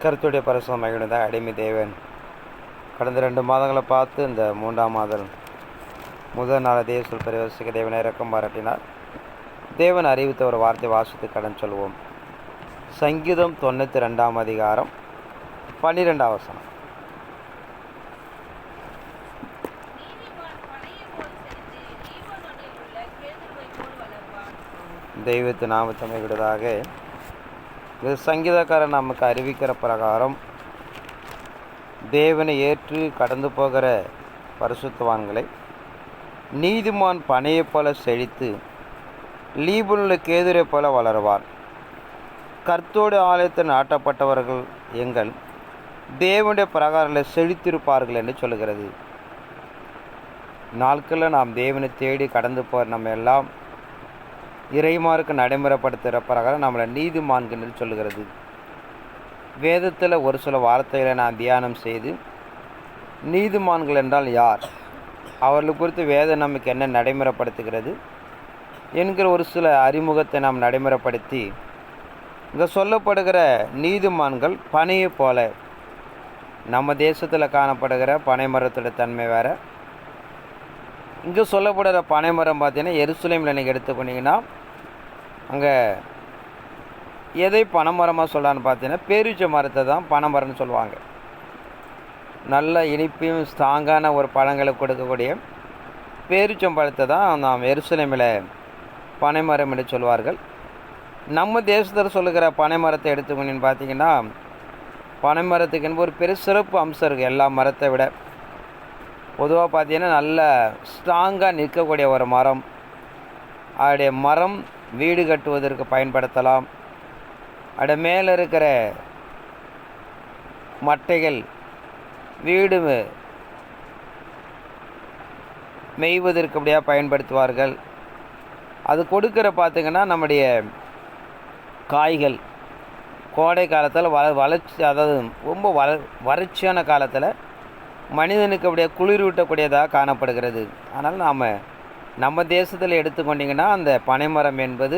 கருத்துடைய பரிசுத்த மகிழ்ந்த அடிமை தேவன் கடந்த 2 மாதங்களை பார்த்து இந்த 3ஆம் மாதம் முதல் நாள் தேவசொல் பிரவேசிக்க தேவனை இறக்கம் பாராட்டினார். தேவன் அறிவித்த ஒரு வார்த்தை வாசித்து கடன் சொல்வோம். சங்கீதம் 92ஆம் அதிகாரம் 12ஆம் வசனம். தெய்வத்து நாமத்தமை விடுதாக இது சங்கீதக்காரன் நமக்கு அறிவிக்கிற பிரகாரம் தேவனை ஏற்று கடந்து போகிற பரிசுத்தவான்களை நீதிமான் பனையை போல செழித்து லீபனுள்ள கேதுரை போல வளருவார். கர்த்தருடைய ஆலயத்தில் நாட்டப்பட்டவர்கள் எங்கள் தேவனுடைய பிரகாரங்களை செழித்திருப்பார்கள் என்று சொல்லுகிறது. நாட்களில் நாம் தேவனை தேடி கடந்து போகிற நம்ம எல்லாம் இறைமாருக்கு நடைமுறைப்படுத்துகிற பிரகாரம் நம்மளை நீதிமான்கள் என்று சொல்லுகிறது. வேதத்தில் ஒரு சில வார்த்தைகளை நான் தியானம் செய்து நீதிமான்கள் என்றால் யார், அவர்கள் குறித்து வேதம் நமக்கு என்ன நடைமுறைப்படுத்துகிறது என்கிற ஒரு சில அறிமுகத்தை நாம் நடைமுறைப்படுத்தி இங்கே சொல்லப்படுகிற நீதிமான்கள் பனையை போல. நம்ம தேசத்தில் காணப்படுகிற பனை மரத்தோட தன்மை வேறு. இங்கே சொல்லப்படுகிற பனை மரம் பார்த்தீங்கன்னா எருசலேமில் நீங்கள் எடுத்துக்கொண்டீங்கன்னா அங்கே எதை பனைமரமாக சொல்லலான்னு பார்த்தீங்கன்னா பேரீச்ச மரத்தை தான் பனைமரம்னு சொல்லுவாங்க. நல்ல இனிப்பையும் ஸ்ட்ராங்கான ஒரு பழங்களை கொடுக்கக்கூடிய பேரீச்சம் பழத்தை தான் நாம் எருசலேமில் பனைமரம் என்று சொல்வார்கள். நம்ம தேசத்தில் சொல்லுகிற பனைமரத்தை எடுத்துக்கொண்டு பார்த்தீங்கன்னா பனைமரத்துக்கு என்பது ஒரு பெரிய சிறப்பு அம்சம் இருக்குது. எல்லா மரத்தை விட பொதுவாக பார்த்தீங்கன்னா நல்ல ஸ்ட்ராங்காக நிற்கக்கூடிய ஒரு மரம். அதோடைய மரம் வீடு கட்டுவதற்கு பயன்படுத்தலாம். அட மேலே இருக்கிற மட்டைகள் வீடு மேய்வதற்கு அப்படியாக பயன்படுத்துவார்கள். அது கொடுக்கிற பார்த்திங்கன்னா நம்முடைய காய்கள் கோடை காலத்தில் வளர்ச்சி, அதாவது ரொம்ப வறட்சியான காலத்தில் மனிதனுக்கு அப்படியே குளிரூட்டக்கூடியதாக காணப்படுகிறது. ஆனால் நம்ம தேசத்தில் எடுத்துக்கொண்டிங்கன்னா அந்த பனைமரம் என்பது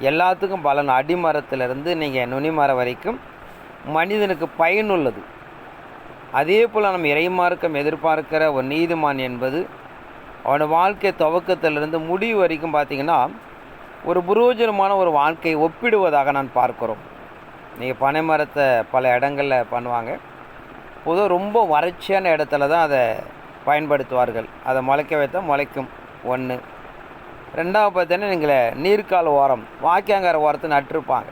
எல்லாத்துக்கும் பலன். அடிமரத்திலிருந்து நீங்கள் நுனிமரம் வரைக்கும் மனிதனுக்கு பயனுள்ளது. அதே போல் நம்ம இறைமார்க்கம் எதிர்பார்க்கிற ஒரு நீதிமான் என்பது அவனோட வாழ்க்கை துவக்கத்திலிருந்து முடிவு வரைக்கும் பார்த்திங்கன்னா ஒரு புரோஜனமான ஒரு வாழ்க்கையை ஒப்பிடுவதாக நான் பார்க்குறோம். நீங்கள் பனைமரத்தை பல இடங்களில் பண்ணுவாங்க. பொதுவாக ரொம்ப வறட்சியான இடத்துல தான் அதை பயன்படுத்துவார்கள். அதை முளைக்க வைத்தா முளைக்கும். 1. 2வது பார்த்தீங்கன்னா நீங்கள் நீர்க்கால் ஓரம் வாய்க்காங்கார ஓரத்தை நட்டிருப்பாங்க.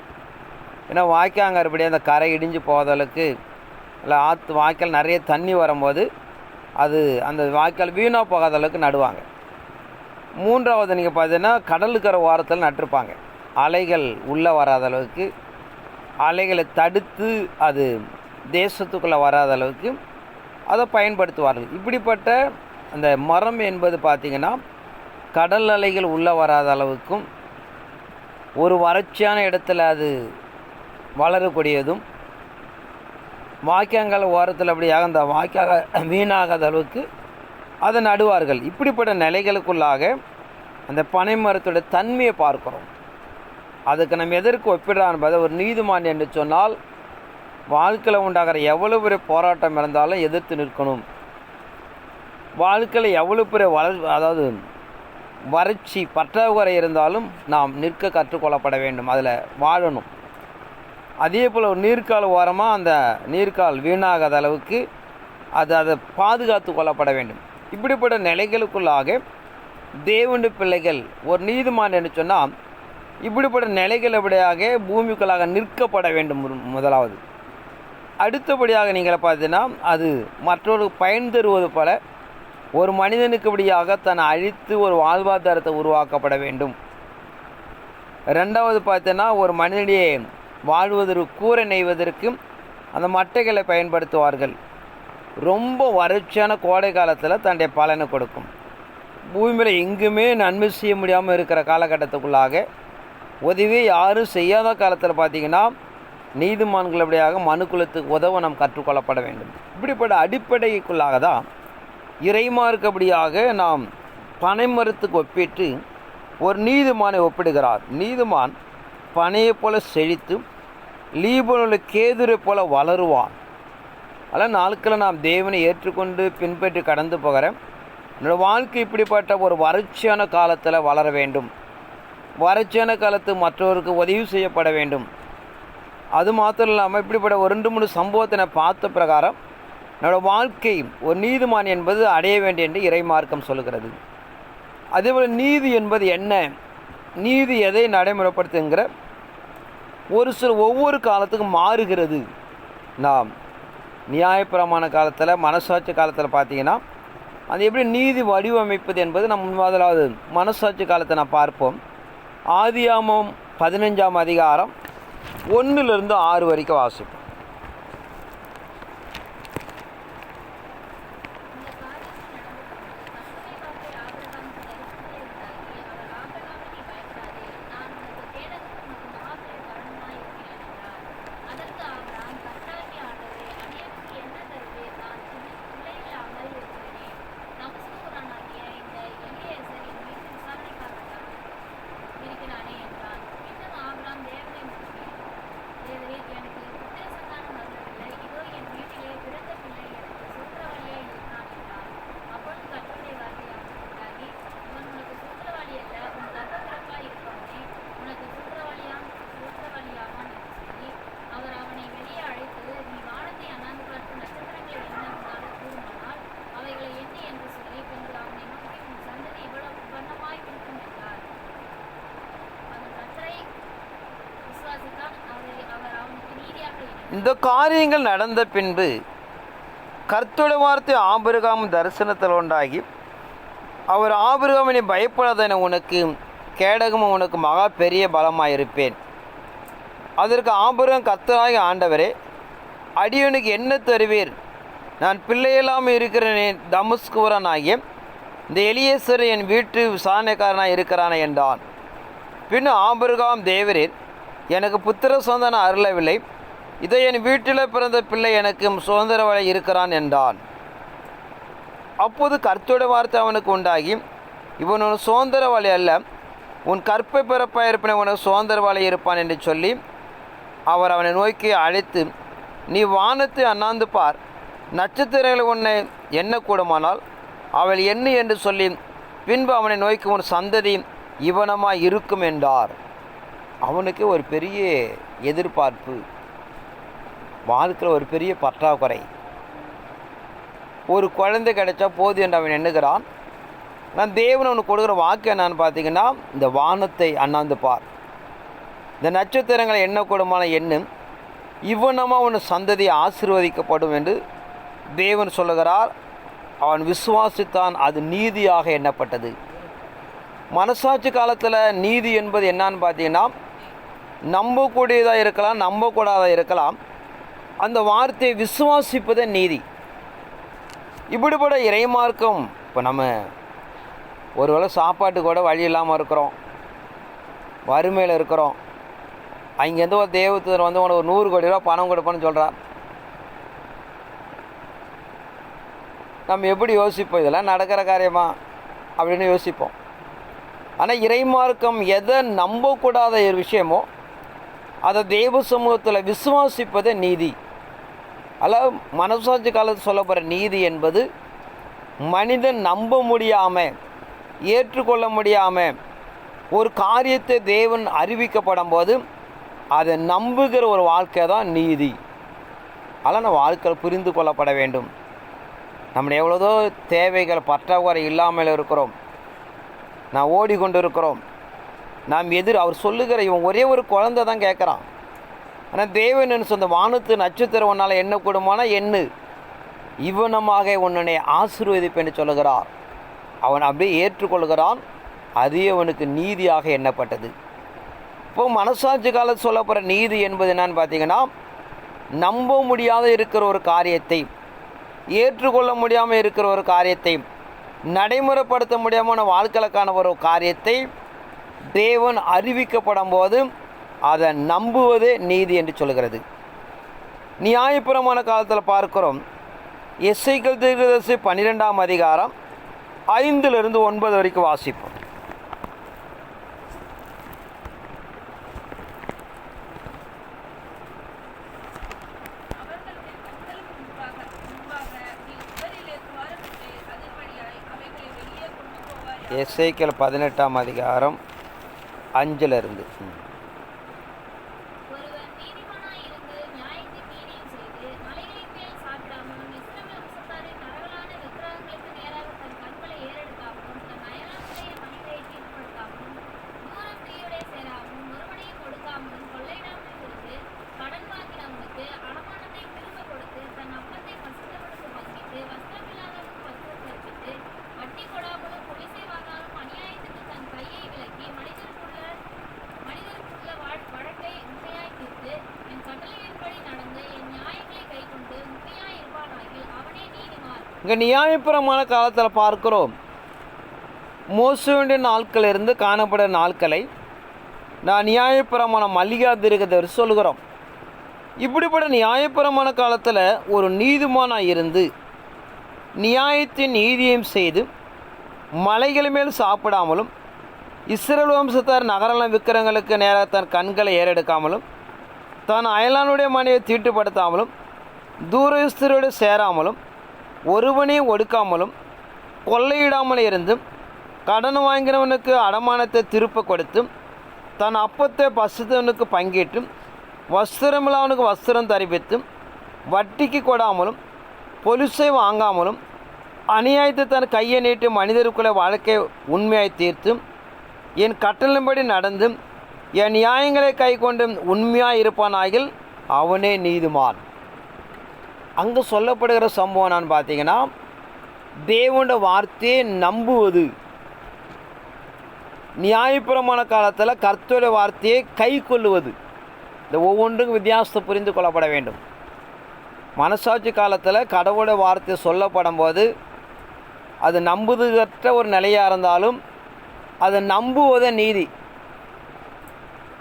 ஏன்னா வாய்க்காங்கார இப்படியே அந்த கரை இடிஞ்சு போவதற்கு இல்லை ஆற்று வாய்க்கால் நிறைய தண்ணி வரும்போது அது அந்த வாய்க்கால் வீணாக போகாத அளவுக்கு நடுவாங்க. 3வது நீங்கள் பார்த்தீங்கன்னா கடலுக்கரை ஓரத்தில் நட்டிருப்பாங்க. அலைகள் உள்ளே வராத அளவுக்கு, அலைகளை தடுத்து அது தேசத்துக்குள்ளே வராத அளவுக்கு அதை பயன்படுத்துவார்கள். இப்படிப்பட்ட அந்த மரம் என்பது பார்த்திங்கன்னா கடல் அலைகள் உள்ளே வராத அளவுக்கும் ஒரு வறட்சியான இடத்துல அது வளரக்கூடியதும், வாய்க்காங்கால ஓரத்தில் அப்படியாக அந்த வாய்க்காக வீணாகாத அளவுக்கு அதை நடுவார்கள். இப்படிப்பட்ட நிலைகளுக்குள்ளாக அந்த பனை மரத்தோட தன்மையை பார்க்குறோம். அதுக்கு நம்ம எதற்கு ஒப்பிடுறான்னு பார்த்தா ஒரு நீதிமான் என்று சொன்னால் வாழ்க்கையில் உண்டாகிற எவ்வளோ பெரிய போராட்டம் இருந்தாலும் எதிர்த்து நிற்கணும். வாழ்க்கையில் எவ்வளோ பெரிய அதாவது வறட்சி பற்றாக்குறை இருந்தாலும் நாம் நிற்க கற்றுக்கொள்ளப்பட வேண்டும், அதில் வாழணும். அதே போல் ஒரு நீர்க்கால் ஓரமாக அந்த நீர்க்கால் வீணாகாத அளவுக்கு அதை பாதுகாத்து கொள்ளப்பட வேண்டும். இப்படிப்பட்ட நிலைகளுக்குள்ளாக தேவனுடைய பிள்ளைகள் ஒரு நீதிமான் என்று சொன்னால் இப்படிப்பட்ட நிலைகள் எப்படியாக பூமிக்குள்ளாக நிற்கப்பட வேண்டும். முதலாவது. அடுத்தபடியாக நீங்கள் பார்த்தீங்கன்னா அது மற்றவர்களுக்கு பயன் தருவது போல ஒரு மனிதனுக்கு இப்படியாக தன்னை அழித்து ஒரு வாழ்வாதாரத்தை உருவாக்கப்பட வேண்டும். 2வது பார்த்தீங்கன்னா ஒரு மனிதனுடைய வாழ்வதற்கு கூரை நெய்வதற்கு அந்த மட்டைகளை பயன்படுத்துவார்கள். ரொம்ப வறட்சியான கோடை காலத்தில் தன்னுடைய பலனை கொடுக்கும். பூமியில் எங்குமே நன்மை செய்ய முடியாமல் இருக்கிற காலகட்டத்துக்குள்ளாக உதவி யாரும் செய்யாத காலத்தில் பார்த்திங்கன்னா நீதிமான்கள் அப்படியாக மனுக்குலத்துக்கு உதவ நாம் கற்றுக்கொள்ளப்பட வேண்டும். இப்படிப்பட்ட அடிப்படைக்குள்ளாக தான் இறைமார்க்கப்படியாக நாம் பனைமரத்துக்கு ஒப்பிட்டு ஒரு நீதிமானை ஒப்பிடுகிறார். நீதிமான் பனையை போல செழித்து லீபனோனில் கேதுரை போல வளருவான். அதனால் நாட்களில் நாம் தேவனை ஏற்றுக்கொண்டு பின்பற்றி கடந்து போகிறேன். என்னோடய வாழ்க்கை இப்படிப்பட்ட ஒரு வறட்சியான காலத்தில் வளர வேண்டும். வறட்சியான காலத்து மற்றவருக்கு உதவி செய்யப்பட வேண்டும். அது மாத்திரம் இல்லாமல் இப்படிப்பட்ட ஒரு 2-3 சம்பவத்தை நான் பார்த்த பிரகாரம் என்னோடய வாழ்க்கை ஒரு நீதிமான் என்பது அடைய வேண்டும் என்று இறைமார்க்கம் சொல்லுகிறது. அதேபோல் நீதி என்பது என்ன, நீதி எதை நடைமுறைப்படுத்துங்கிற ஒரு சில ஒவ்வொரு காலத்துக்கும் மாறுகிறது. நாம் நியாயப்பிரமாண காலத்தில், மனசாட்சி காலத்தில் பார்த்தீங்கன்னா அது எப்படி நீதி வடிவமைப்பது என்பது நம்ம முதலாவது மனசாட்சி காலத்தை நான் பார்ப்போம். ஆதியாகமம் 15ஆம் அதிகாரம் 1 - 6 வரைக்கும் வாசிப்போம். இந்த காரியங்கள் நடந்த பின்பு கர்த்தருடைய வார்த்தை ஆபிரகாம் தரிசனத்தில் உண்டாகி, அவர் ஆபிரகாமினை பயப்படாதன, உனக்கு கேடகமும் உனக்கு மகா பெரிய பலமாயிருப்பேன். அதற்கு ஆபிரகாம், கர்த்தராகிய ஆண்டவரே, அடியனுக்கு என்ன தருவீர்? நான் பிள்ளையெல்லாம் இருக்கிறேன். தமஸ்குவரன் ஆகிய இந்த எலியேசர் என் வீட்டு விசாரணைக்காரனாக இருக்கிறானே என்றான். பின் ஆபிரகாம், தேவரீர் எனக்கு புத்திர சொந்தன அருளவில்லை, இதை என் வீட்டில் பிறந்த பிள்ளை எனக்கு சுதந்திரவாளி இருக்கிறான் என்றான். அப்போது கர்த்தருடைய வார்த்தை அவனுக்கு உண்டாகி, இவன் உன் சுதந்திரவாளி அல்ல, உன் கற்பை பிறப்பாக இருப்பின உனக்கு சுதந்திரவாளி இருப்பான் என்று சொல்லி அவர் அவனை நோக்கி அழைத்து, நீ வானத்தை அண்ணாந்து பார், நட்சத்திரங்களை உன்னை எண்ணக்கூடுமானால் அவள் எண்ணு என்று சொல்லி பின்பு அவனை நோக்கி, உன் சந்ததி இவனமாக இருக்கும் என்றார். அவனுக்கு ஒரு பெரிய எதிர்பார்ப்பு, வாழ்க்கையில் ஒரு பெரிய பற்றாக்குறை. ஒரு குழந்தை கிடைச்சா போதும் என்று அவன் எண்ணுகிறான். நான் தேவன் அவனுக்கு கொடுக்குற வாக்கு என்னான்னு பார்த்தீங்கன்னா, இந்த வானத்தை அண்ணாந்து பார், இந்த நட்சத்திரங்களை எண்ணக்கூடுமான எண்ணு, இவனமாக அவன் சந்ததி ஆசீர்வதிக்கப்படும் என்று தேவன் சொல்லுகிறார். அவன் விசுவாசித்தான், அது நீதியாக எண்ணப்பட்டது. மனசாட்சி காலத்தில் நீதி என்பது என்னான்னு பார்த்தீங்கன்னா, நம்பக்கூடியதாக இருக்கலாம், நம்பக்கூடாதாக இருக்கலாம். அந்த வார்த்தையை விசுவாசிப்பதே நீதி. இப்படிப்பட்ட இறைமார்க்கம், இப்போ நம்ம ஒருவேளை சாப்பாட்டு கூட வழி இல்லாமல் இருக்கிறோம், வறுமையில் இருக்கிறோம், அங்கேருந்து ஒரு தேவதூதர் வந்து உனக்கு ஒரு 100 கோடி ரூபா பணம் கொடுப்பேன்னு சொல்கிறார். நம்ம எப்படி யோசிப்போம், இதெல்லாம் நடக்கிற காரியமா அப்படின்னு யோசிப்போம். ஆனால் இறைமார்க்கம் எதை நம்பக்கூடாத ஒரு விஷயமோ அதை தெய்வ சமூகத்தில் விசுவாசிப்பதே நீதி. அல்ல, மனசாட்சி காலத்தில் சொல்லப்படுற நீதி என்பது மனிதன் நம்ப முடியாமல், ஏற்றுக்கொள்ள முடியாமல் ஒரு காரியத்தை தேவன் அறிவிக்கப்படும் போது அதை நம்புகிற ஒரு வாழ்க்கை தான் நீதி. அதனால் நம்ம வாழ்க்கையில் புரிந்து கொள்ளப்பட வேண்டும். நம்முடைய எவ்வளோதோ தேவைகள் பற்றாக்குறை இல்லாமல் இருக்கிறோம், நான் ஓடிக்கொண்டு இருக்கிறோம். நாம் அவர் சொல்லுகிற இவன் ஒரே ஒரு குழந்தை தான் கேட்குறான். ஆனால் தேவன் சொந்த வானத்து நட்சத்திரம் உன்னால் எண்ணக்கூடுமான எண்ணு, இவனமாக உன்னை ஆசீர்வதிப்பேன்னு சொல்லுகிறார். அவன் அப்படியே ஏற்றுக்கொள்கிறான், அதே அவனுக்கு நீதியாக எண்ணப்பட்டது. இப்போ மனசாட்சி காலத்தில் சொல்லப்படுற நீதி என்பது என்னன்னு பார்த்தீங்கன்னா, நம்ப முடியாத இருக்கிற ஒரு காரியத்தை, ஏற்றுக்கொள்ள முடியாமல் இருக்கிற ஒரு காரியத்தை, நடைமுறைப்படுத்த முடியாமல் வாழ்க்கைக்கான ஒரு காரியத்தை தேவன் அறிவிக்கப்படும் போது அதை நம்புவதே நீதி என்று சொல்கிறது. நியாயப்பிரமாண காலத்தில் பார்க்கிறோம். எசேக்கியேல் தீர்க்கதரிசி 12ஆம் அதிகாரம் 5 - 9 வரைக்கும் வாசிப்போம். எசேக்கியேல் 18ஆம் அதிகாரம் 5 இருந்து. இங்கே நியாயப்பிரமாண காலத்தில் பார்க்கிறோம், மோசேயுடைய நாட்களிலிருந்து காணப்பட நாட்களை நான் நியாயப்பிரமாண மல்லிகா தீர்க்கதரிசி சொல்கிறோம். இப்படிப்பட்ட நியாயப்பிரமாண காலத்தில் ஒரு நீதிமானாக இருந்து நியாயத்தின் நீதியையும் செய்து மலைகள் மேல் சாப்பிடாமலும் இஸ்ரவேல் வம்சத்தார் நகரங்கள விக்கிரங்களுக்கு நேராக தன் கண்களை ஏறெடுக்காமலும் தன் அயலானுடைய மனையை தீட்டுப்படுத்தாமலும் தூரஸ்தரோடு சேராமலும் ஒருவனையும் ஒடுக்காமலும் கொள்ளையிடாமல் இருந்தும் கடன் வாங்கினவனுக்கு அடமானத்தை திருப்ப கொடுத்தும் தன் அப்பத்தை பசுத்தவனுக்கு பங்கிட்டும் வஸ்திரமில்லாதவனுக்கு வஸ்திரம் தரிப்பித்தும் வட்டிக்கு கொடாமலும் பொலிசை வாங்காமலும் அநியாயத்தை தன் கையை நீட்டி மனிதருக்குள்ள வாழ்க்கை உண்மையாய் தீர்த்தும் என் கட்டளின்படி நடந்தும் என் நியாயங்களை கை கொண்டும் உண்மையாக இருப்பானாகில் அவனே நீதிமான். அங்கே சொல்லப்படுகிற சம்பவம் நான் பார்த்தீங்கன்னா, தேவனுடைய வார்த்தையை நம்புவது. நியாயப்பிரமாண காலத்தில் கர்த்தருடைய வார்த்தையை கை கொள்ளுவது. இந்த ஒவ்வொன்றுக்கும் வித்தியாசத்தை புரிந்து கொள்ளப்பட வேண்டும். மனசாட்சி காலத்தில் கடவுளுடைய வார்த்தை சொல்லப்படும் போது அது நம்புவதற்ற ஒரு நிலையாக இருந்தாலும் அதை நம்புவதே நீதி.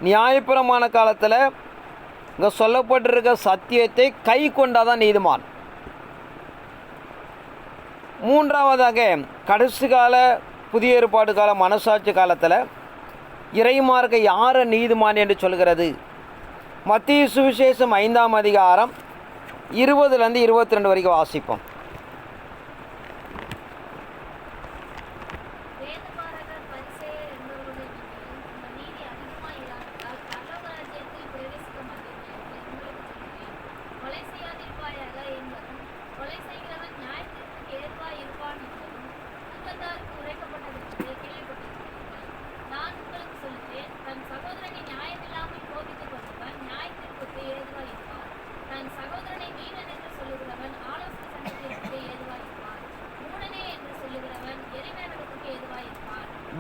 நியாயப்பிரமாண காலத்தில் இங்கே சொல்லப்பட்டிருக்க சத்தியத்தை கை கொண்டாதான் நீதிமான். மூன்றாவதாக கடைசி கால புதிய ஏற்பாடு கால மனசாட்சி காலத்தில் இறைமார்க்க யாரை நீதிமான் என்று சொல்கிறது? மத்திய சுவிசேஷம் 5ஆம் அதிகாரம் 20லேருந்து 22 வரைக்கும் வாசிப்போம்.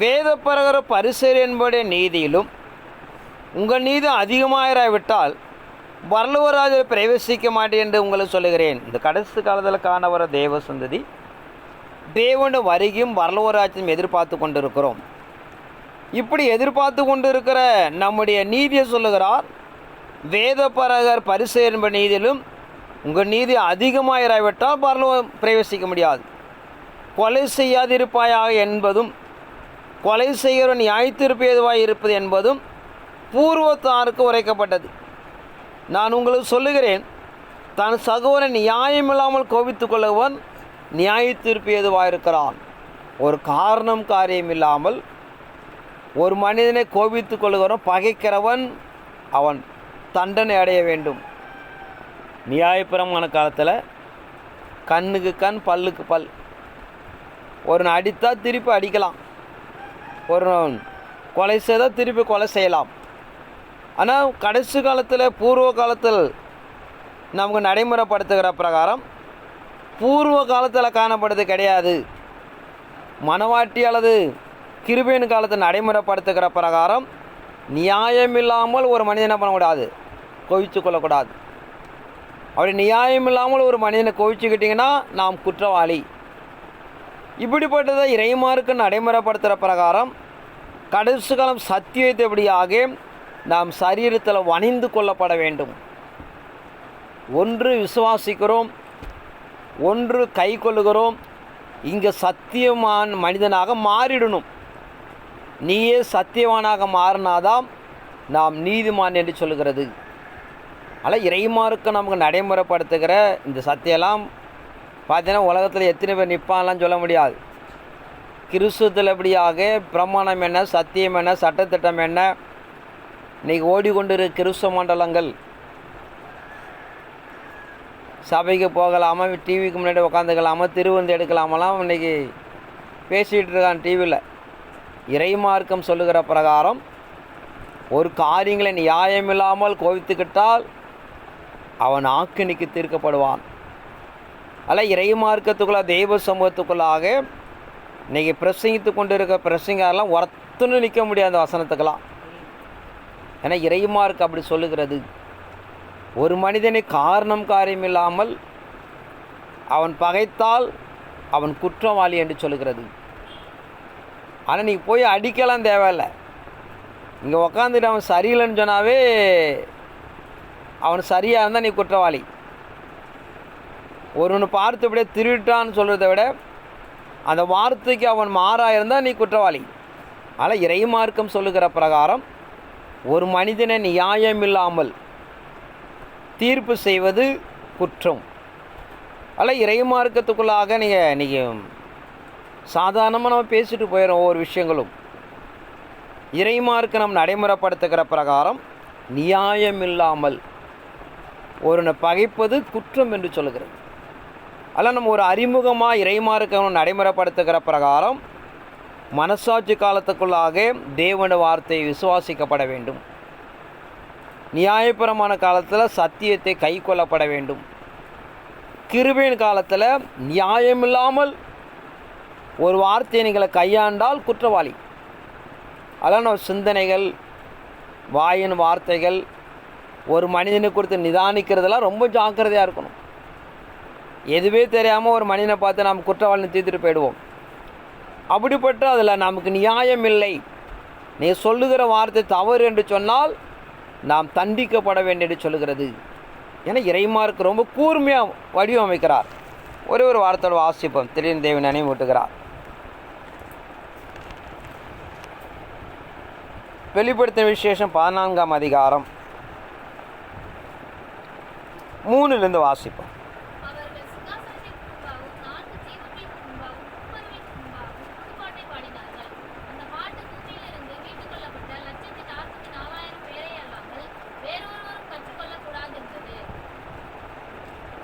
வேதப்பிரகார பரிசேயர் என்படைய நீதியிலும் உங்கள் நீதி அதிகமாயிராவிட்டால் பரலோகராஜ்யத்தில் பிரவேசிக்க மாட்டேன் என்று உங்களுக்கு சொல்லுகிறேன். இந்த கடைசி காலத்தில் காண வர தேவ சந்ததி தேவனுடைய வருகையும் பரலோகராஜ்யத்தையும் எதிர்பார்த்து கொண்டிருக்கிறோம். இப்படி எதிர்பார்த்து கொண்டிருக்கிற நம்முடைய நீதியை சொல்லுகிறார். வேதப்பிரகார பரிசேயர் என்ப நீதியிலும் உங்கள் நீதி அதிகமாயிராவிட்டால் பரலோகம் பிரவேசிக்க முடியாது. கொலை செய்யாதிருப்பாயாக என்பதும் கொலை செய்கிற நியாயத்தீர்ப்பு ஏதுவாக இருப்பது என்பதும் பூர்வத்தாருக்கு உரைக்கப்பட்டது. நான் உங்களுக்கு சொல்லுகிறேன், தன் சகோதரன் நியாயமில்லாமல் கோபித்து கொள்ளுவன் நியாயத்தீர்ப்பு ஏதுவாக இருக்கிறான். ஒரு காரணம் காரியம் இல்லாமல் ஒரு மனிதனை கோபித்து கொள்ளுகிறவன் பகைக்கிறவன் அவன் தண்டனை அடைய வேண்டும். நியாயப்பிரமாண காலத்தில் கண்ணுக்கு கண் பல்லுக்கு பல். ஒரு அடித்தா திருப்பி அடிக்கலாம், ஒரு கொலை செய்தால் திருப்பி கொலை செய்யலாம். ஆனால் கடைசி காலத்தில் பூர்வ காலத்தில் நமக்கு நடைமுறைப்படுத்துகிற பிரகாரம் பூர்வ காலத்தில் காணப்படுறது கிடையாது. மனவாட்டி அல்லது கிருபையின் காலத்தில் நடைமுறைப்படுத்துகிற பிரகாரம் நியாயமில்லாமல் ஒரு மனிதனை பண்ணக்கூடாது, கோவிச்சு கொள்ளக்கூடாது. அப்படி நியாயமில்லாமல் ஒரு மனிதனை கோவிச்சுக்கிட்டிங்கன்னா நாம் குற்றவாளி. இப்படிப்பட்டதை இறைமாருக்கு நடைமுறைப்படுத்துகிற பிரகாரம் கடைசி காலம் சத்தியத்தைபடியாக நாம் சரீரத்தில் வணிந்து கொள்ளப்பட வேண்டும். ஒன்று விசுவாசிக்கிறோம், ஒன்று கை கொள்ளுகிறோம். இங்கே சத்தியமான மனிதனாக மாறிடணும். நீயே சத்தியவானாக மாறினாதான் நாம் நீதிமான் என்று சொல்கிறது. ஆனால் இறைமாருக்கு நமக்கு நடைமுறைப்படுத்துகிற இந்த சத்தியெல்லாம் பார்த்தீங்கன்னா உலகத்தில் எத்தனை பேர் நிற்பான்லாம் சொல்ல முடியாது. கிறிஸ்துவத்தில் எப்படியாக பிரமாணம் என்ன, சத்தியம் என்ன, சட்டத்திட்டம் என்ன, இன்றைக்கி ஓடிக்கொண்டிரு கிறிஸ்துவ மண்டலங்கள். சபைக்கு போகலாமல், டிவிக்கு முன்னாடி உட்காந்துக்கலாமல், திருவந்து எடுக்கலாமெல்லாம் இன்றைக்கி பேசிகிட்டு இருக்கான் டிவியில். இறைமார்க்கம் சொல்லுகிற பிரகாரம் ஒரு காரியங்களை நியாயமில்லாமல் கோவித்துக்கிட்டால் அவன் ஆக்கினிக்கு தீர்க்கப்படுவான். அதில் இறைமார்க்கத்துக்குள்ள தெய்வ சமூகத்துக்குள்ளாக இன்றைக்கி பிரசங்கித்து கொண்டு இருக்க பிரசங்கெல்லாம் ஒருத்தன்னு நிற்க முடியாது வசனத்துக்கெல்லாம். ஏன்னா இறைமார்க்கம் அப்படி சொல்லுகிறது. ஒரு மனிதனை காரணம் காரியம் இல்லாமல் அவன் பகைத்தால் அவன் குற்றவாளி என்று சொல்லுகிறது. ஆனால் நீ போய் அடிக்கலாம் தேவையில்லை. இங்கே உக்காந்துட்டு அவன் சரியில்லைன்னு சொன்னாவே அவன் சரியாக இருந்தால் நீ குற்றவாளி. ஒருவனை பார்த்து அப்படியே திருட்டான்னு சொல்கிறத விட அந்த வார்த்தைக்கு அவன் மாறாக இருந்தால் நீ குற்றவாளி. ஆனால் இறைமார்க்கம் சொல்லுகிற பிரகாரம் ஒரு மனிதனை நியாயமில்லாமல் தீர்ப்பு செய்வது குற்றம். அதில் இறைமார்க்கத்துக்குள்ளாக நீங்கள் சாதாரணமாக நம்ம பேசிட்டு போயிடும். ஒவ்வொரு விஷயங்களும் இறைமார்க்கம் நம்ம நடைமுறைப்படுத்துகிற பிரகாரம் நியாயமில்லாமல் ஒருவனை பகைப்பது குற்றம் என்று சொல்லுகிறது. அதில் நம்ம ஒரு அறிமுகமாக இறைமார்க்கம் நடைமுறைப்படுத்துகிற பிரகாரம் மனசாட்சி காலத்துக்குள்ளாக தேவனுடைய வார்த்தை விசுவாசிக்கப்பட வேண்டும். நியாயபரமான காலத்தில் சத்தியத்தை கை கொள்ளப்பட வேண்டும். கிருபையின் காலத்தில் நியாயமில்லாமல் ஒரு வார்த்தையை நீங்கள் கையாண்டால் குற்றவாளி. அதெல்லாம் நம்ம சிந்தனைகள், வாயின் வார்த்தைகள், ஒரு மனிதனை குறித்து நிதானிக்கிறதெல்லாம் ரொம்ப ஜாக்கிரதையாக இருக்கணும். எதுவே தெரியாமல் ஒரு மனிதனை பார்த்து நாம் குற்றவாளின்னு தீர்த்துட்டு போயிடுவோம். அப்படிப்பட்ட அதில் நமக்கு நியாயம் இல்லை, நீ சொல்லுகிற வார்த்தை தவறு என்று சொன்னால் நாம் தண்டிக்கப்பட வேண்டியது சொல்லுகிறது. ஏன்னா இறைமார்க்கு ரொம்ப கூர்மையாக வடிவமைக்கிறார். ஒரே ஒரு வார்த்தையோட வாசிப்போம். திடீர்னு தேவன் நினைவூட்டுகிறார். வெளிப்படுத்தின விசேஷம் 14ஆம் அதிகாரம் 3லிருந்து வாசிப்போம்.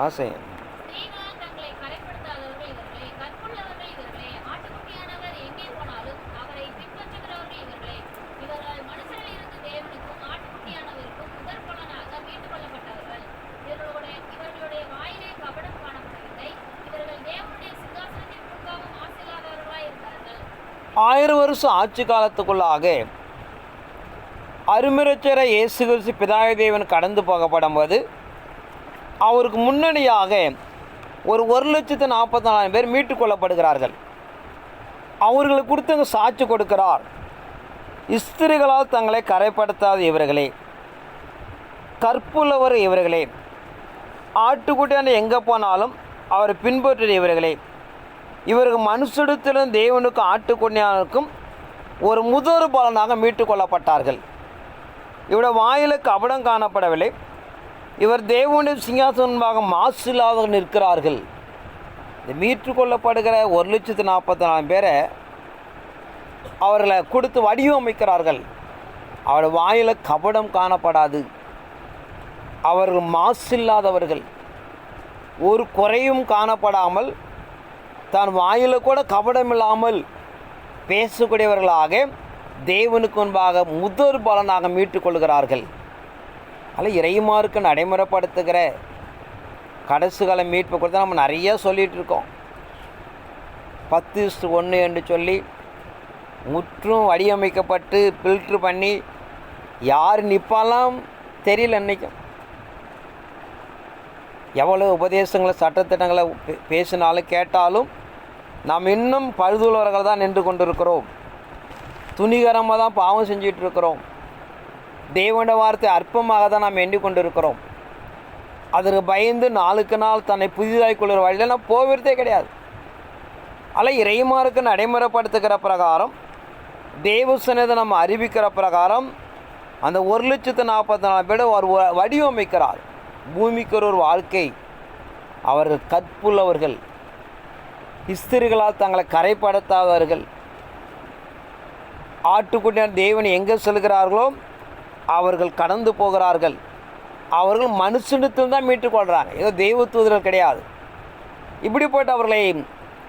ஆசை ஆயிரம் வருஷம் ஆட்சி காலத்துக்குள்ளாக அருமிரட்சர இயேசு கிறிஸ்து பிதாய தேவன் கடந்து போகப்படும் போது அவருக்கு முன்னணியாக ஒரு 1,40,000 பேர் மீட்டுக் கொள்ளப்படுகிறார்கள். அவர்களுக்கு கொடுத்து சாட்சி கொடுக்கிறார். ஸ்திரீகளால் தங்களை கரைப்படுத்தாத இவர்களே, கற்புள்ளவர் இவர்களே, ஆட்டுக்குட்டியான எங்கே போனாலும் அவரை பின்பற்றிய இவர்களே, இவருக்கு மனுஷிடத்திலும் தேவனுக்கும் ஆட்டுக்குட்டியானுக்கும் ஒரு முதல் பலனாக மீட்டுக் கொள்ளப்பட்டார்கள். இவருடைய வாயில கபடம் காணப்படவில்லை. இவர் தேவனுடைய சிங்காசனமாக மாசில்லாத நிற்கிறார்கள். இந்த மீட்டுக்கொள்ளப்படுகிற 1,40,000 பேரை அவர்களை கொடுத்து வடிவமைக்கிறார்கள். அவருடைய வாயில கபடம் காணப்படாது. அவர்கள் மாசில்லாதவர்கள், ஒரு குறையும் காணப்படாமல் தான் வாயில கூட கபடமில்லாமல் பேசக்கூடியவர்களாக தேவனுக்கு முன்பாக முதல் பலனாக மீட்டுக்கொள்கிறார்கள். அதில் இறைமார்க்கு நடைமுறைப்படுத்துகிற கடைசி கால மீட்பை கொடுத்து நம்ம நிறைய சொல்லிகிட்டு இருக்கோம். 10:1 என்று சொல்லி முற்றும் வடிவமைக்கப்பட்டு ஃபில்ட்ரு பண்ணி யார் நிற்பாலாம் தெரியல. இன்றைக்கும் எவ்வளோ உபதேசங்களை சட்டத்திட்டங்களை பேசினாலும் கேட்டாலும் நாம் இன்னும் பழுதுள்ளவர்கள் தான் நின்று கொண்டிருக்கிறோம். துணிகரமாக தான் பாவம் செஞ்சிட்ருக்கிறோம். தேவனுடைய வார்த்தை அற்பமாக தான் நாம் எண்ணி கொண்டிருக்கிறோம். அதற்கு பயந்து நாளுக்கு நாள் தன்னை புதிதாய் கொள்கிற வழியில் நான் போகிறதே கிடையாது. அதில் இறைமார்க்கு நடைமுறைப்படுத்துகிற பிரகாரம் தேவசனத்தை நம்ம அறிவிக்கிற பிரகாரம் அந்த 1,40,000 பேர் ஒரு வடிவமைக்கிறார். பூமிக்கு ஒரு வாழ்க்கை. அவர்கள் கற்புள்ளவர்கள், ஸ்திரீகளால் தங்களை கரைப்படுத்தாதவர்கள், ஆட்டுக்குட்டியான தேவன் எங்கே செல்கிறார்களோ அவர்கள் கடந்து போகிறார்கள். அவர்கள் மனுஷனிடத்தில் தான் மீட்டுக்கொள்கிறாங்க, ஏதோ தெய்வ தூதர்கள் கிடையாது. இப்படிப்பட்ட அவர்களை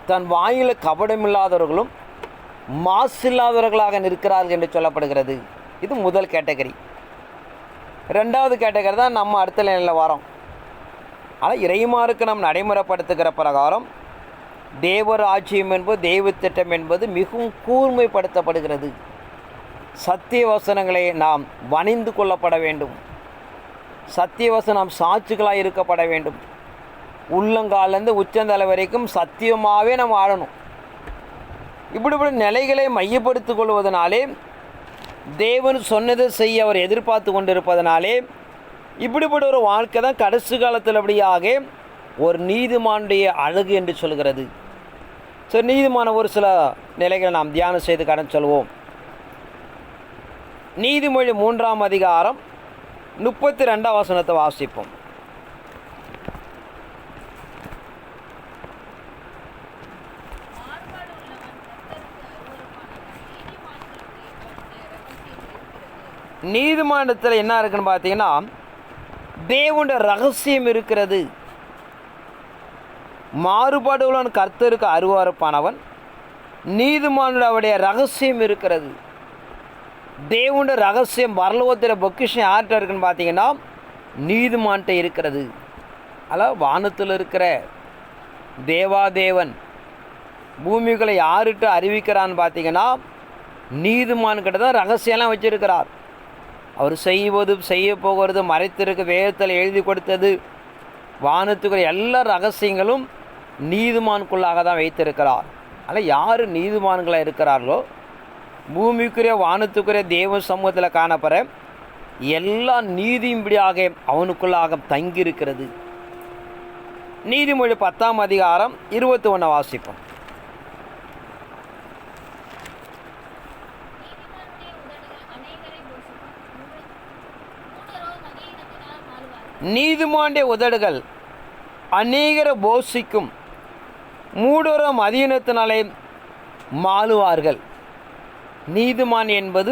தன் வாயில் கபடமில்லாதவர்களும் மாசில்லாதவர்களாக நிற்கிறார்கள் என்று சொல்லப்படுகிறது. இது முதல் கேட்டகரி. ரெண்டாவது கேட்டகரி தான் நம்ம அடுத்த நிலையில் வரோம். ஆனால் இறைமாருக்கு நாம் நடைமுறைப்படுத்துகிற பிரகாரம் தேவர் ஆட்சியம் என்பது, தெய்வ திட்டம் என்பது மிகவும் கூர்மைப்படுத்தப்படுகிறது. சத்திய வசனங்களை நாம் வணிந்து கொள்ளப்பட வேண்டும். சத்திய வசனம் சாட்சிகளாக இருக்கப்பட வேண்டும். உள்ளங்காலேருந்து உச்சந்தலை வரைக்கும் சத்தியமாகவே நாம் வாழணும். இப்படிப்பட்ட நிலைகளை மையப்படுத்திக் கொள்வதனாலே, தேவன் சொன்னதை செய்ய அவர் எதிர்பார்த்து கொண்டிருப்பதனாலே, இப்படிப்பட்ட ஒரு வாழ்க்கை தான் கடைசி காலத்தில் அப்படியாக ஒரு நீதிமானுடைய அழகு என்று சொல்கிறது. ஸோ நீதிமான ஒரு சில நிலைகளை நாம் தியானம் செய்து கடன் சொல்வோம். நீதிமொழி 3ஆம் அதிகாரம் 32ஆம் வசனத்தை வாசிப்போம். நீதிமானத்தில் என்ன இருக்குன்னு பார்த்தீங்கன்னா, தேவனுடைய ரகசியம் இருக்கிறது. மாறுபாடு உள்ளவன் கர்த்தருக்கு அருவருப்பானவன், நீதிமானுடைய ரகசியம் இருக்கிறது. தேவனுடைய ரகசியம் பரலோகத்தில் பொக்கிஷம் யார்கிட்ட இருக்குன்னு பார்த்தீங்கன்னா, நீதிமான்கிட்ட இருக்கிறது. அதாவது வானத்தில் இருக்கிற தேவாதேவன் பூமிகளை யார்கிட்ட அறிவிக்கிறான்னு பார்த்தீங்கன்னா, நீதிமான்கிட்ட தான் ரகசியம்லாம் வச்சிருக்கிறார். அவர் செய்வது, செய்ய போகிறது, மறைத்திருக்க வேதத்தில் எழுதி கொடுத்தது, வானத்துக்குரிய எல்லா ரகசியங்களும் நீதிமானுக்குள்ளாக தான் வைத்திருக்கிறார். அதனால் யார் நீதிமான்களாக இருக்கிறார்களோ, பூமிக்குரிய வானத்துக்குரிய தேவ சமூகத்தில் காணப்படுற எல்லா நீதியும்படியாக அவனுக்குள்ளாக தங்கியிருக்கிறது. நீதிமொழி 10ஆம் அதிகாரம் 21 வாசிப்போம். நீதிமானுடைய உதடுகள் அநேகரை போஷிக்கும், மூடோரம் அதீனத்தினாலே மாளுவார்கள். நீதிமான் என்பது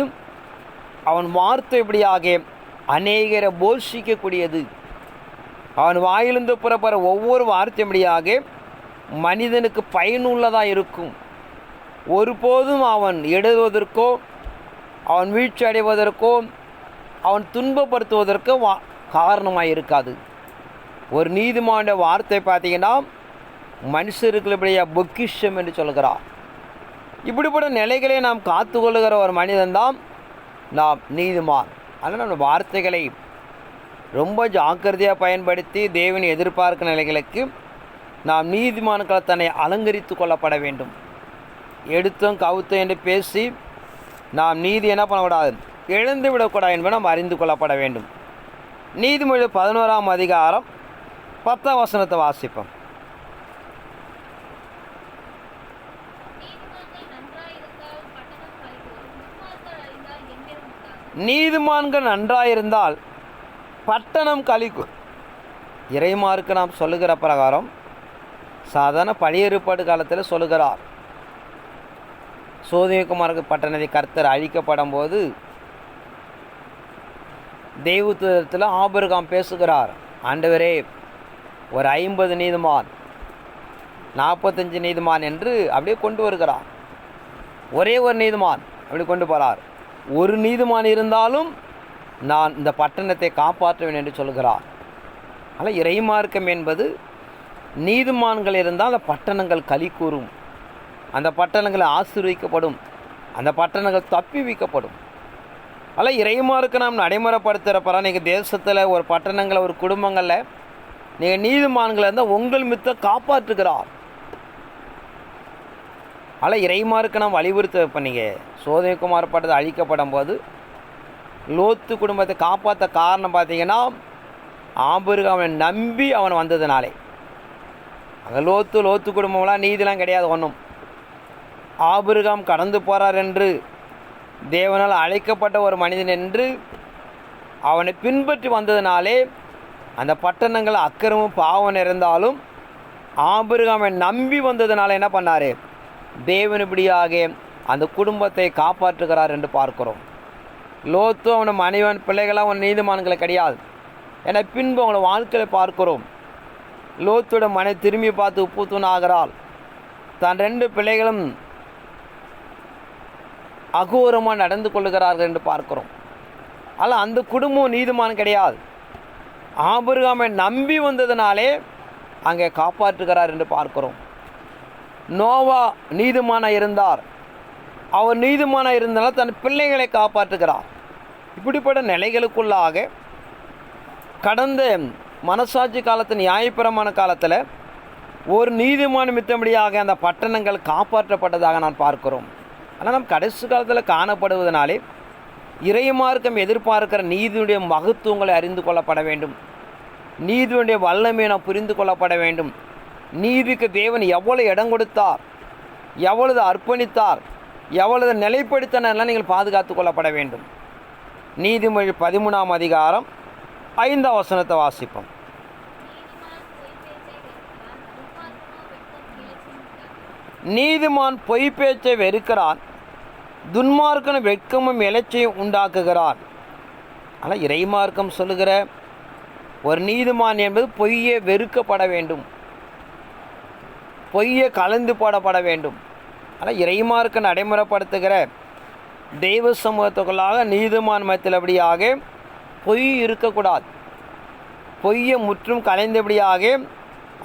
அவன் வார்த்தை இப்படியாக அநேகரை போஷிக்கக்கூடியது. அவன் வாயிலிருந்து புறப்படுற ஒவ்வொரு வார்த்தையும்படியாக மனிதனுக்கு பயனுள்ளதாக இருக்கும். ஒருபோதும் அவன் எழுதுவதற்கோ, அவன் வீழ்ச்சி அடைவதற்கோ, அவன் துன்பப்படுத்துவதற்கோ காரணமாக இருக்காது. ஒரு நீதிமானுடைய வார்த்தை பார்த்தீங்கன்னா மனுஷர்களுடைய பொக்கிஷம் என்று சொல்கிறார். இப்படிப்பட்ட நிலைகளை நாம் காத்து கொள்ளுகிற ஒரு மனிதன்தான் நாம் நீதிமான். அதனால் நம்ம வார்த்தைகளை ரொம்ப ஜாக்கிரதையாக பயன்படுத்தி தேவனை எதிர்பார்க்கும் நிலைகளுக்கு நாம் நீதிமான்களை தன்னை அலங்கரித்து கொள்ளப்பட வேண்டும். எடுத்தும் கவுத்தும் என்று பேசி நாம் நீதி என்ன பண்ணக்கூடாது, இழந்து விடக்கூடாது என்பதை நாம் அறிந்து கொள்ளப்பட வேண்டும். நீதிமொழி 11ஆம் அதிகாரம் 10ஆம் வசனத்தை வாசிப்போம். நீதிமான்கள் நன்றாயிருந்தால் பட்டணம் களிக்கும். இறைமாருக்கு நாம் சொல்லுகிற பிரகாரம் சாதாரண பழைய ஏற்பாடு காலத்தில் சொல்லுகிறார். சோதோமுக்கு பட்டணத்தை கர்த்தர் அழிக்கப்படும் போது தேவதூதத்தில் ஆபிரகாம் பேசுகிறார், ஆண்டவரே ஒரு 50 நீதிமான் 45 நீதிமான் என்று அப்படியே கொண்டு வருகிறார். ஒரே ஒரு நீதிமான் அப்படி கொண்டு போகிறார். ஒரு நீதிமான் இருந்தாலும் நான் இந்த பட்டணத்தை காப்பாற்றுவேன் என்று சொல்கிறார். ஆனால் இறைமார்க்கம் என்பது நீதிமான்கள் இருந்தால் அந்த பட்டணங்கள் களி கூறும், அந்த பட்டணங்கள் ஆசீர்வதிக்கப்படும், அந்த பட்டணங்கள் தப்பி வைக்கப்படும். அதில் இறைமாருக்கு நாம் நடைமுறைப்படுத்துகிறப்ப நீங்கள் தேசத்தில் ஒரு பட்டணங்களில் ஒரு குடும்பங்களில் நீங்கள் நீதிமான்களை இருந்தால் உங்கள் மித்த காப்பாற்றுகிறார். அதில் இறைமாருக்கு நாம் வலியுறுத்த பண்ணீங்க. சோதோமுக்கு பட்டது அழிக்கப்படும் போது லோத்து குடும்பத்தை காப்பாற்ற காரணம் பார்த்தீங்கன்னா ஆபிரகாம் அவனை நம்பி அவன் வந்ததுனாலே. அங்கே லோத்து குடும்பம்லாம் நீதிலாம் கிடையாது ஒன்றும். ஆபிரகாம் கடந்து போகிறார் என்று தேவனால் அழைக்கப்பட்ட ஒரு மனிதன் என்று அவனை பின்பற்றி வந்ததினாலே அந்த பட்டணங்கள் அக்கிரமும் பாவம் இருந்தாலும் ஆபிரகாமை நம்பி வந்ததுனால என்ன பண்ணார், தேவன் இப்படியாக அந்த குடும்பத்தை காப்பாற்றுகிறார் என்று பார்க்கிறோம். லோத்து அவன மனைவன் பிள்ளைகளாக அவன் நீதிமான்களை கிடையாது. என பின்பு அவங்கள வாழ்க்கையில் பார்க்கிறோம். லோத்தோட மனை திரும்பி பார்த்து உப்பு தூண் ஆகிறாள். தான் 2 பிள்ளைகளும் அகோரமாக நடந்து கொள்ளுகிறார்கள் என்று பார்க்கிறோம். ஆனால் அந்த குடும்பம் நீதிமான் கிடையாது. ஆபிரகாமை நம்பி வந்ததினாலே அங்கே காப்பாற்றுகிறார் என்று பார்க்கிறோம். நோவா நீதிமானாக இருந்தார். அவர் நீதிமானாக இருந்தாலும் தன் பிள்ளைகளை காப்பாற்றுகிறார். இப்படிப்பட்ட நிலைகளுக்குள்ளாக கடந்த மனசாட்சி காலத்தின் நியாயப்பிரமாண காலத்தில் ஒரு நீதிமான மித்தபடியாக அந்த பட்டணங்கள் காப்பாற்றப்பட்டதாக நான் பார்க்கிறோம். ஆனால் நம் கடைசி காலத்தில் காணப்படுவதனாலே இறைமார்க்கம் எதிர்பார்க்கிற நீதியுடைய மகத்துவங்களை அறிந்து கொள்ளப்பட வேண்டும். நீதியுடைய வல்லமையை நாம் புரிந்து கொள்ளப்பட வேண்டும். நீதிக்கு தேவன் எவ்வளவு இடம் கொடுத்தார், எவ்வளவு அர்ப்பணித்தார், எவ்வளவு நிலைப்படுத்தினெல்லாம் நீங்கள் பாதுகாத்து கொள்ளப்பட வேண்டும். நீதிமொழி 13ஆம் அதிகாரம் 5ஆம் வசனத்தை வாசிப்போம். நீதிமான் பொய் பேச்சை வெறுக்கிறான், துன்மார்க்கன் வெட்கமும் இலச்சையும் உண்டாக்குகிறான். ஆனால் இறைமார்க்கம் சொல்லுகிற ஒரு நீதிமான் என்பது பொய்யை வெறுக்கப்பட வேண்டும், பொய்யை கலந்து போடப்பட வேண்டும். ஆனால் இறைமார்க்க நடைமுறைப்படுத்துகிற தெய்வ சமூகத்துக்குள்ளாக நீதிமான் மத்தியபடியாக பொய் இருக்கக்கூடாது. பொய்யை முற்றும் கலைந்தபடியாக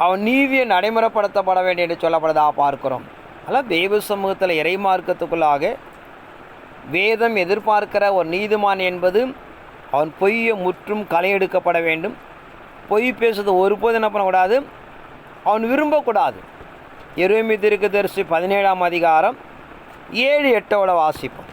அவன் நீதியை நடைமுறைப்படுத்தப்பட வேண்டும் என்று சொல்லப்படுவதாக பார்க்கிறோம். அதனால் தெய்வ சமூகத்தில் இறைமார்க்கத்துக்குள்ளாக வேதம் எதிர்பார்க்கிற ஒரு நீதிமான் என்பது அவன் பொய்யை முற்றும் களையெடுக்கப்பட வேண்டும். பொய் பேசுவது ஒருபோது என்ன பண்ணக்கூடாது, அவன் விரும்பக்கூடாது. எரேமியா தீர்க்கதரிசி 17ஆம் அதிகாரம் 7-8 வாசிப்போம்.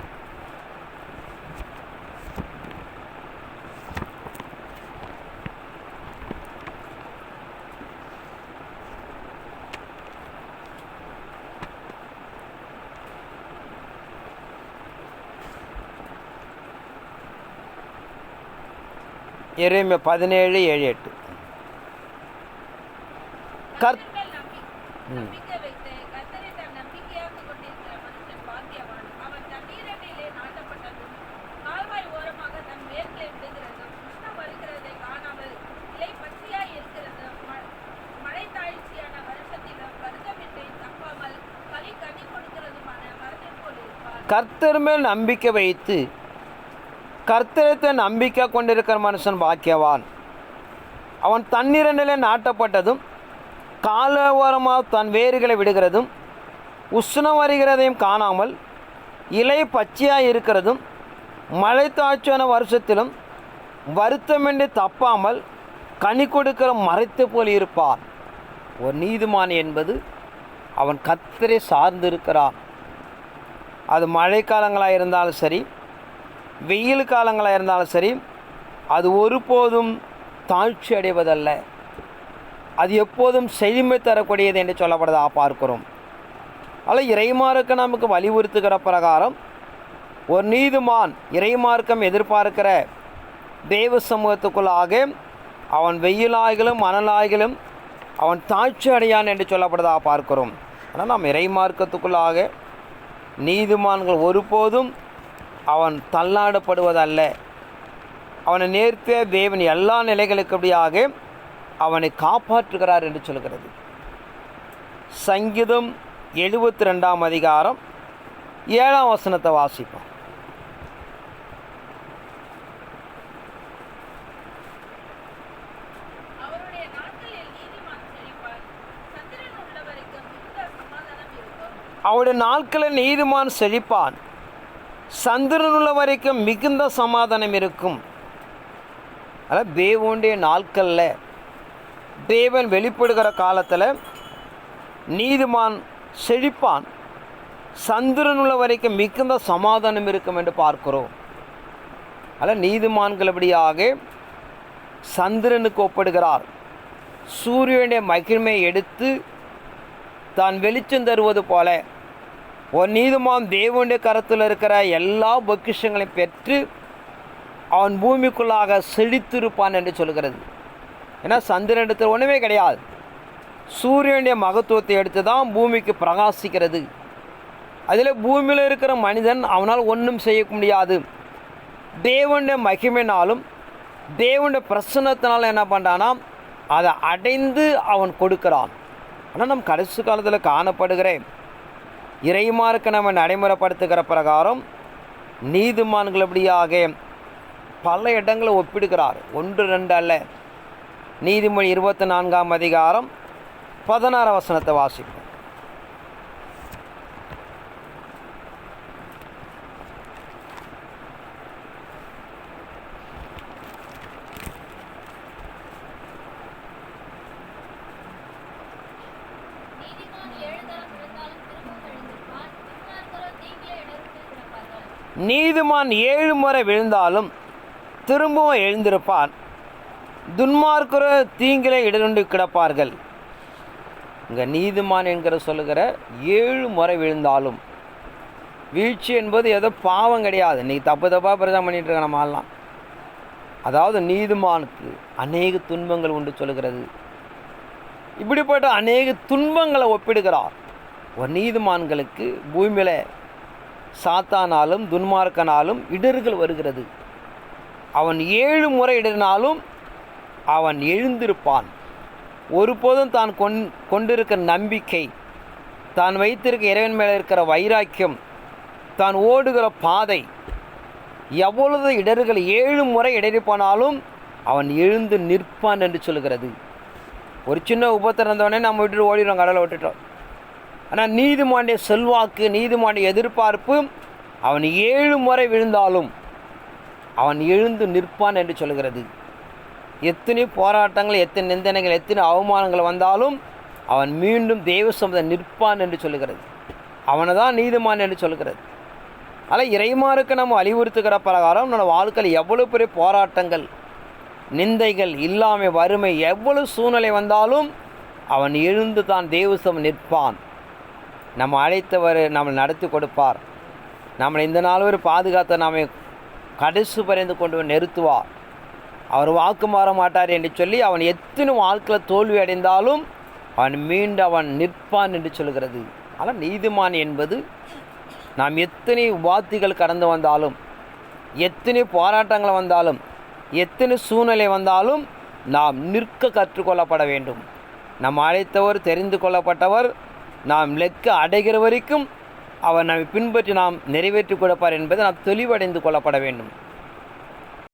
எரேமியா 17:7-8. கர்த்தர் மேல் நம்பிக்கை வைத்து கர்த்தரத்தை நம்பிக்கை கொண்டிருக்கிற மனுஷன் பாக்கியவான். அவன் தண்ணீரண்டிலே நாட்டப்பட்டதும் கால ஓரமாக தன் வேர்களை விடுகிறதும் உஷ்ணம் வருகிறதையும் காணாமல் இலை பச்சையாக இருக்கிறதும் மழை தாழ்ச்சியான வருஷத்திலும் வருத்தமின்றி தப்பாமல் கனி கொடுக்கிற மரத்தை போல் இருப்பான். ஒரு நீதிமான் என்பது அவன் கர்த்தரை சார்ந்திருக்கிறான். அது மழை காலங்களாக இருந்தாலும் சரி, வெயில் காலங்களாக இருந்தாலும் சரி, அது ஒருபோதும் தாழ்ச்சி அடைவதல்ல. அது எப்போதும் செழுமை தரக்கூடியது என்று சொல்லப்படுவதாக பார்க்கிறோம். அதில் இறைமார்க்கம் நமக்கு வலியுறுத்துகிற பிரகாரம் ஒரு நீதிமான் இறைமார்க்கம் எதிர்பார்க்கிற தெய்வ சமூகத்துக்குள்ளாக அவன் வெயிலாகிலும் மணலாகிலும் அவன் தாழ்ச்சி அடையான் என்று சொல்லப்படுவதாக பார்க்கிறோம். ஆனால் நாம் இறைமார்க்கத்துக்குள்ளாக நீதிமான்கள் ஒருபோதும் அவன் தள்ளாடப்படுவதல்ல. அவனை நேர்த்திய தேவன் எல்லா நிலைகளுக்குபடியாக அவனை காப்பாற்றுகிறார் என்று சொல்கிறது. சங்கீதம் 72ஆம் அதிகாரம் 7ஆம் வசனத்தை வாசிப்போம். அவருடைய நாட்களில் நீதிமான் செழிப்பான், சந்திரன் உள்ள வரைக்கும் மிகுந்த சமாதானம் இருக்கும். அதாவது தேவனுடைய நாட்களில் தேவன் வெளிப்படுகிற காலத்தில் நீதிமான் செழிப்பான், சந்திரன் உள்ள வரைக்கும் மிகுந்த சமாதானம் இருக்கும் என்று பார்க்கிறோம். அதில் நீதிமான்கள் எப்படியாக சந்திரனுக்கு ஒப்பிடுகிறார். சூரியனுடைய மகிமையை எடுத்து தான் வெளிச்சம் தருவது போல ஒரு நீதிமான் தேவனுடைய கரத்தில் இருக்கிற எல்லா பொக்கிஷங்களையும் பெற்று அவன் பூமிக்குள்ளாக செழித்திருப்பான் என்று சொல்கிறது. ஏன்னா சந்திரனிடத்தில் ஒன்றுமே கிடையாது. சூரியனுடைய மகத்துவத்தை எடுத்து தான் பூமிக்கு பிரகாசிக்கிறது. அதில் பூமியில் இருக்கிற மனிதன் அவனால் ஒன்றும் செய்ய முடியாது. தேவனுடைய மகிமையினாலும் தேவனுடைய பிரசன்னத்தினாலும் என்ன பண்ணுறான்னா அதை அடைந்து அவன் கொடுக்கிறான். ஆனால் நம் கடைசி காலத்தில் காணப்படுகிற இறைமார்க்கு நம்ம நடைமுறைப்படுத்துகிற பிரகாரம் நீதிமான்கள் எப்படியாக பல இடங்களை ஒப்பிடுகிறார். 1 2 அல்ல. நீதிமொழி 24ஆம் அதிகாரம் 16 வசனத்தை வாசிப்போம். நீதிமான் 7 முறை விழுந்தாலும் திரும்பவும் எழுந்திருப்பான், துன்மார்க்கரோ தீங்கிலே இடருண்டு கிடப்பார்கள். இங்கே நீதிமான் என்கிற சொல்லுகிற 7 முறை விழுந்தாலும், வீழ்ச்சி என்பது ஏதோ பாவம் கிடையாது. இன்றைக்கி தப்பாக பிரச்சாரம் பண்ணிகிட்டு இருக்க நம்ம ஆளலாம். அதாவது நீதிமானுக்கு அநேக துன்பங்கள் உண்டு சொல்லுகிறது. இப்படிப்பட்ட அநேக துன்பங்களை ஒப்பிடுகிறார். ஒரு நீதிமான்களுக்கு பூமியில் சாத்தானாலும் துன்மார்க்கனாலும் இடர்கள் வருகிறது. அவன் 7 முறை இடறினாலும் அவன் எழுந்திருப்பான். ஒருபோதும் தான் கொண்டிருக்கிற நம்பிக்கை, தான் வைத்திருக்க இறைவன் மேலே இருக்கிற வைராக்கியம், தான் ஓடுகிற பாதை, எவ்வளவு இடர்கள் 7 முறை இடறி போனாலும் அவன் எழுந்து நிற்பான் என்று சொல்கிறது. ஒரு சின்ன உபத்திரம் இருந்தவொடனே நம்ம விட்டுட்டு ஓடிடுறோம், கடலை விட்டுட்டோம். ஆனால் நீதிமானுடைய செல்வாக்கு, நீதிமானுடைய எதிர்பார்ப்பு, அவன் 7 முறை விழுந்தாலும் அவன் எழுந்து நிற்பான் என்று சொல்கிறது. எத்தனை போராட்டங்கள், எத்தனை நிந்தனைகள், எத்தனை அவமானங்கள் வந்தாலும் அவன் மீண்டும் தெய்வ சமூகத்தில் நிற்பான் என்று சொல்லுகிறது. அவனை தான் நீதிமான் என்று சொல்கிறது. ஆனால் இறைமாருக்கு நம்ம வலியுறுத்துகிற பிரகாரம் நம்ம வாழ்க்கையில் எவ்வளோ பெரிய போராட்டங்கள், நிந்தைகள், இல்லாமை, வறுமை, எவ்வளவு சூழ்நிலை வந்தாலும் அவன் எழுந்து தான் தெய்வ சமூகம் நிற்பான். நம்ம அழைத்தவர் நம்மளை நடத்தி கொடுப்பார். நம்மளை இந்த நாள் ஒரு பாதுகாத்த நாம கடைசி பறிந்து கொண்டு நிறுத்துவார். அவர் வாக்கு மாற மாட்டார் என்று சொல்லி அவன் எத்தனை வாழ்க்கையில் தோல்வி அடைந்தாலும் அவன் மீண்டும் அவன் நிற்பான் என்று சொல்கிறது. ஆனால் நீதிமான் என்பது நாம் எத்தனை உபாத்திகள் கடந்து வந்தாலும், எத்தனை போராட்டங்கள் வந்தாலும், எத்தனை சூழ்நிலை வந்தாலும் நாம் நிற்க கற்றுக்கொள்ளப்பட வேண்டும். நாம் அழைத்தவர், தெரிந்து கொள்ளப்பட்டவர், நாம் லெக்க அடைகிற வரைக்கும் அவர் நம்மை பின்பற்றி நாம் நிறைவேற்றி கொடுப்பார் என்பதை நாம் தெளிவடைந்து கொள்ளப்பட வேண்டும்.